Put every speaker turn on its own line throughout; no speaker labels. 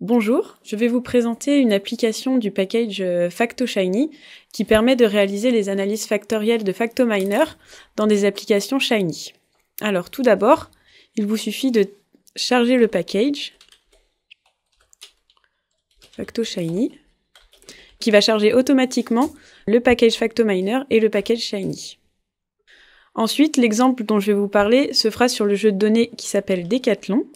Bonjour, je vais vous présenter une application du package FactoShiny qui permet de réaliser les analyses factorielles de FactoMiner dans des applications Shiny. Alors tout d'abord, il vous suffit de charger le package FactoShiny qui va charger automatiquement le package FactoMiner et le package Shiny. Ensuite, l'exemple dont je vais vous parler se fera sur le jeu de données qui s'appelle Decathlon.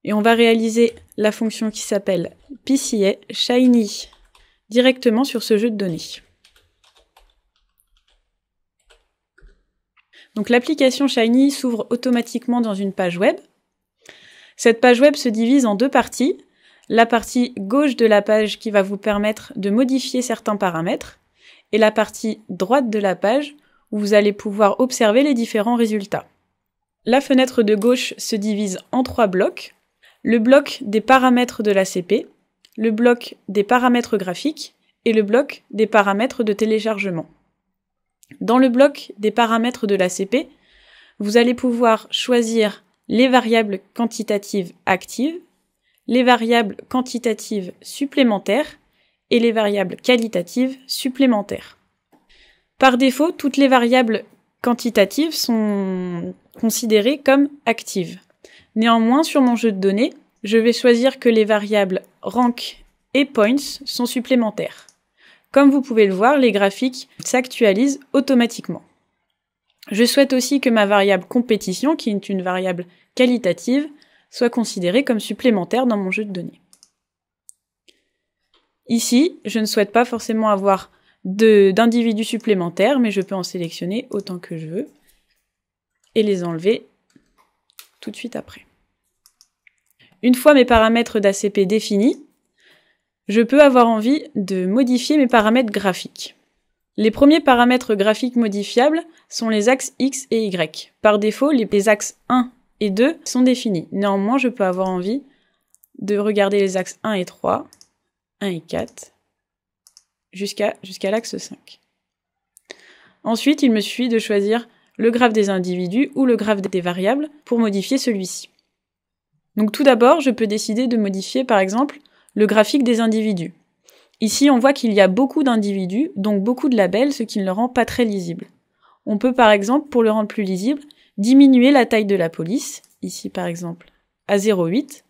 Et on va réaliser la fonction qui s'appelle PCA Shiny directement sur ce jeu de données. Donc l'application Shiny s'ouvre automatiquement dans une page web. Cette page web se divise en deux parties. La partie gauche de la page qui va vous permettre de modifier certains paramètres et la partie droite de la page où vous allez pouvoir observer les différents résultats. La fenêtre de gauche se divise en trois blocs. Le bloc des paramètres de l'ACP, le bloc des paramètres graphiques et le bloc des paramètres de téléchargement. Dans le bloc des paramètres de l'ACP, vous allez pouvoir choisir les variables quantitatives actives, les variables quantitatives supplémentaires et les variables qualitatives supplémentaires. Par défaut, toutes les variables quantitatives sont considérées comme actives. Néanmoins, sur mon jeu de données, je vais choisir que les variables rank et points sont supplémentaires. Comme vous pouvez le voir, les graphiques s'actualisent automatiquement. Je souhaite aussi que ma variable compétition, qui est une variable qualitative, soit considérée comme supplémentaire dans mon jeu de données. Ici, je ne souhaite pas forcément avoir d'individus supplémentaires, mais je peux en sélectionner autant que je veux et les enlever tout de suite après. Une fois mes paramètres d'ACP définis, je peux avoir envie de modifier mes paramètres graphiques. Les premiers paramètres graphiques modifiables sont les axes X et Y. Par défaut, les axes 1 et 2 sont définis. Néanmoins, je peux avoir envie de regarder les axes 1 et 3, 1 et 4, jusqu'à l'axe 5. Ensuite, il me suffit de choisir le graphe des individus ou le graphe des variables pour modifier celui-ci. Donc tout d'abord, je peux décider de modifier par exemple le graphique des individus. Ici, on voit qu'il y a beaucoup d'individus, donc beaucoup de labels, ce qui ne le rend pas très lisible. On peut par exemple, pour le rendre plus lisible, diminuer la taille de la police, ici par exemple à 0,8.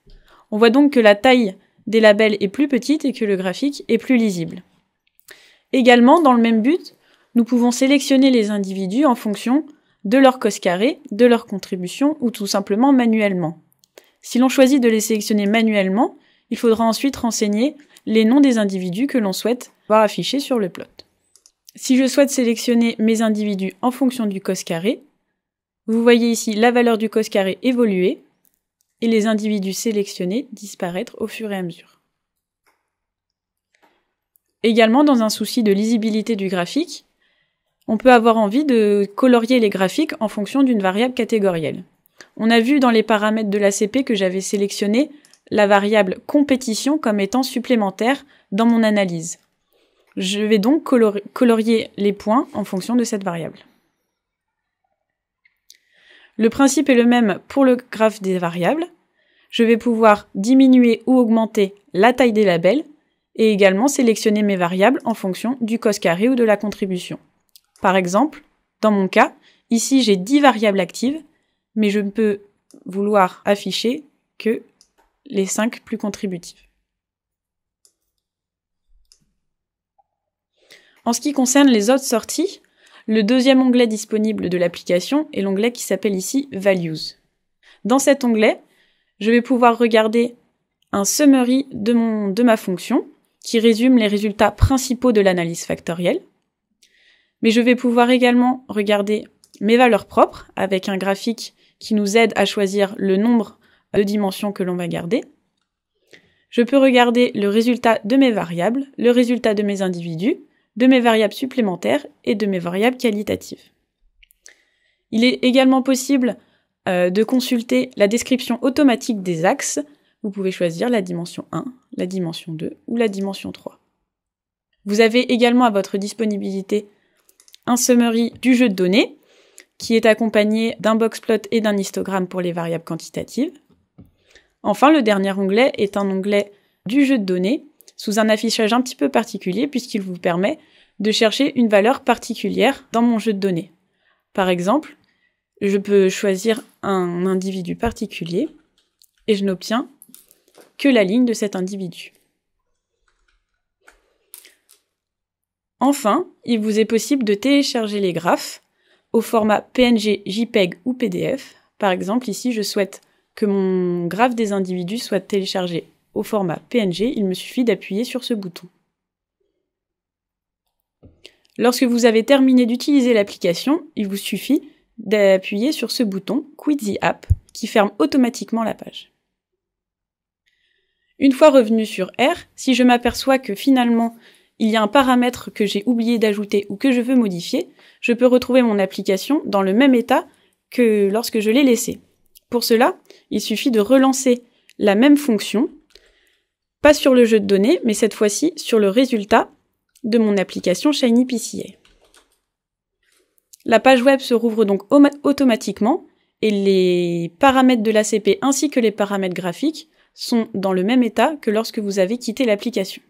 On voit donc que la taille des labels est plus petite et que le graphique est plus lisible. Également, dans le même but, nous pouvons sélectionner les individus en fonction de leur cos carré, de leur contribution ou tout simplement manuellement. Si l'on choisit de les sélectionner manuellement, il faudra ensuite renseigner les noms des individus que l'on souhaite voir affichés sur le plot. Si je souhaite sélectionner mes individus en fonction du cos carré, vous voyez ici la valeur du cos carré évoluer et les individus sélectionnés disparaître au fur et à mesure. Également, dans un souci de lisibilité du graphique, on peut avoir envie de colorier les graphiques en fonction d'une variable catégorielle. On a vu dans les paramètres de l'ACP que j'avais sélectionné la variable compétition comme étant supplémentaire dans mon analyse. Je vais donc colorier les points en fonction de cette variable. Le principe est le même pour le graphe des variables. Je vais pouvoir diminuer ou augmenter la taille des labels et également sélectionner mes variables en fonction du cos carré ou de la contribution. Par exemple, dans mon cas, ici j'ai 10 variables actives, mais je ne peux vouloir afficher que les 5 plus contributives. En ce qui concerne les autres sorties, le deuxième onglet disponible de l'application est l'onglet qui s'appelle ici Values. Dans cet onglet, je vais pouvoir regarder un summary de ma fonction qui résume les résultats principaux de l'analyse factorielle. Mais je vais pouvoir également regarder mes valeurs propres avec un graphique qui nous aide à choisir le nombre de dimensions que l'on va garder. Je peux regarder le résultat de mes variables, le résultat de mes individus, de mes variables supplémentaires et de mes variables qualitatives. Il est également possible de consulter la description automatique des axes. Vous pouvez choisir la dimension 1, la dimension 2 ou la dimension 3. Vous avez également à votre disponibilité un summary du jeu de données qui est accompagné d'un boxplot et d'un histogramme pour les variables quantitatives. Enfin, le dernier onglet est un onglet du jeu de données, sous un affichage un petit peu particulier puisqu'il vous permet de chercher une valeur particulière dans mon jeu de données. Par exemple, je peux choisir un individu particulier et je n'obtiens que la ligne de cet individu. Enfin, il vous est possible de télécharger les graphes au format PNG, JPEG ou PDF. Par exemple, ici, je souhaite que mon graphe des individus soit téléchargé au format PNG, il me suffit d'appuyer sur ce bouton. Lorsque vous avez terminé d'utiliser l'application, il vous suffit d'appuyer sur ce bouton « Quit the app » qui ferme automatiquement la page. Une fois revenu sur R, si je m'aperçois que finalement il y a un paramètre que j'ai oublié d'ajouter ou que je veux modifier, je peux retrouver mon application dans le même état que lorsque je l'ai laissée. Pour cela, il suffit de relancer la même fonction, pas sur le jeu de données, mais cette fois-ci sur le résultat de mon application Shiny PCA. La page web se rouvre donc automatiquement et les paramètres de l'ACP ainsi que les paramètres graphiques sont dans le même état que lorsque vous avez quitté l'application.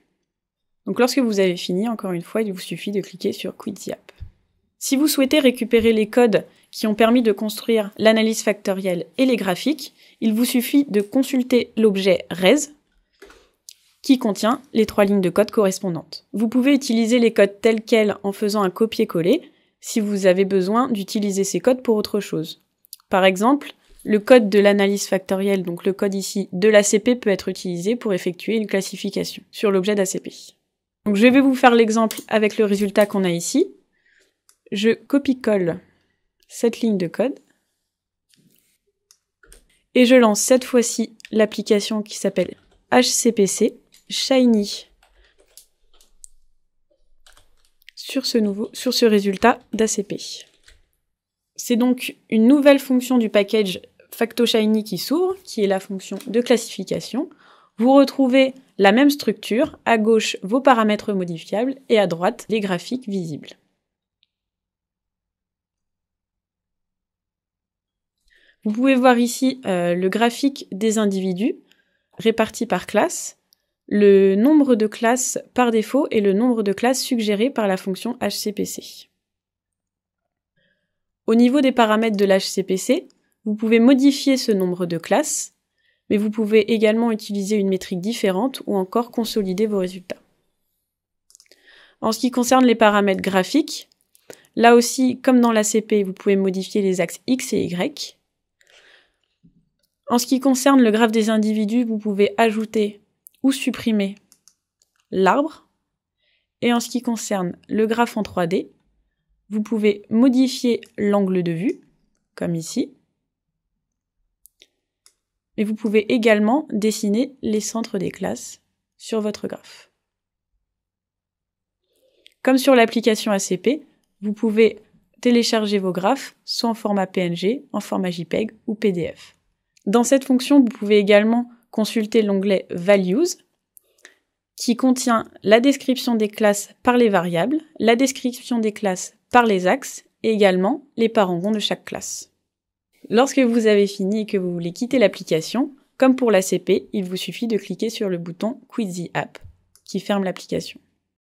Donc lorsque vous avez fini, encore une fois, il vous suffit de cliquer sur Quit the app. Si vous souhaitez récupérer les codes qui ont permis de construire l'analyse factorielle et les graphiques, il vous suffit de consulter l'objet res qui contient les 3 lignes de code correspondantes. Vous pouvez utiliser les codes tels quels en faisant un copier-coller si vous avez besoin d'utiliser ces codes pour autre chose. Par exemple, le code de l'analyse factorielle, donc le code ici de l'ACP, peut être utilisé pour effectuer une classification sur l'objet d'ACP. Donc je vais vous faire l'exemple avec le résultat qu'on a ici. Je copie-colle cette ligne de code et je lance cette fois-ci l'application qui s'appelle HCPC Shiny sur ce résultat d'ACP. C'est donc une nouvelle fonction du package FactoShiny qui s'ouvre, qui est la fonction de classification. Vous retrouvez la même structure, à gauche vos paramètres modifiables et à droite les graphiques visibles. Vous pouvez voir ici le graphique des individus répartis par classe, le nombre de classes par défaut et le nombre de classes suggérées par la fonction HCPC. Au niveau des paramètres de l'HCPC, vous pouvez modifier ce nombre de classes, mais vous pouvez également utiliser une métrique différente ou encore consolider vos résultats. En ce qui concerne les paramètres graphiques, là aussi, comme dans l'ACP, vous pouvez modifier les axes X et Y. En ce qui concerne le graphe des individus, vous pouvez ajouter ou supprimer l'arbre. Et en ce qui concerne le graphe en 3D, vous pouvez modifier l'angle de vue, comme ici. Mais vous pouvez également dessiner les centres des classes sur votre graphe. Comme sur l'application ACP, vous pouvez télécharger vos graphes soit en format PNG, en format JPEG ou PDF. Dans cette fonction, vous pouvez également consulter l'onglet Values, qui contient la description des classes par les variables, la description des classes par les axes et également les parangons de chaque classe. Lorsque vous avez fini et que vous voulez quitter l'application, comme pour l'ACP, il vous suffit de cliquer sur le bouton Quit the app qui ferme l'application.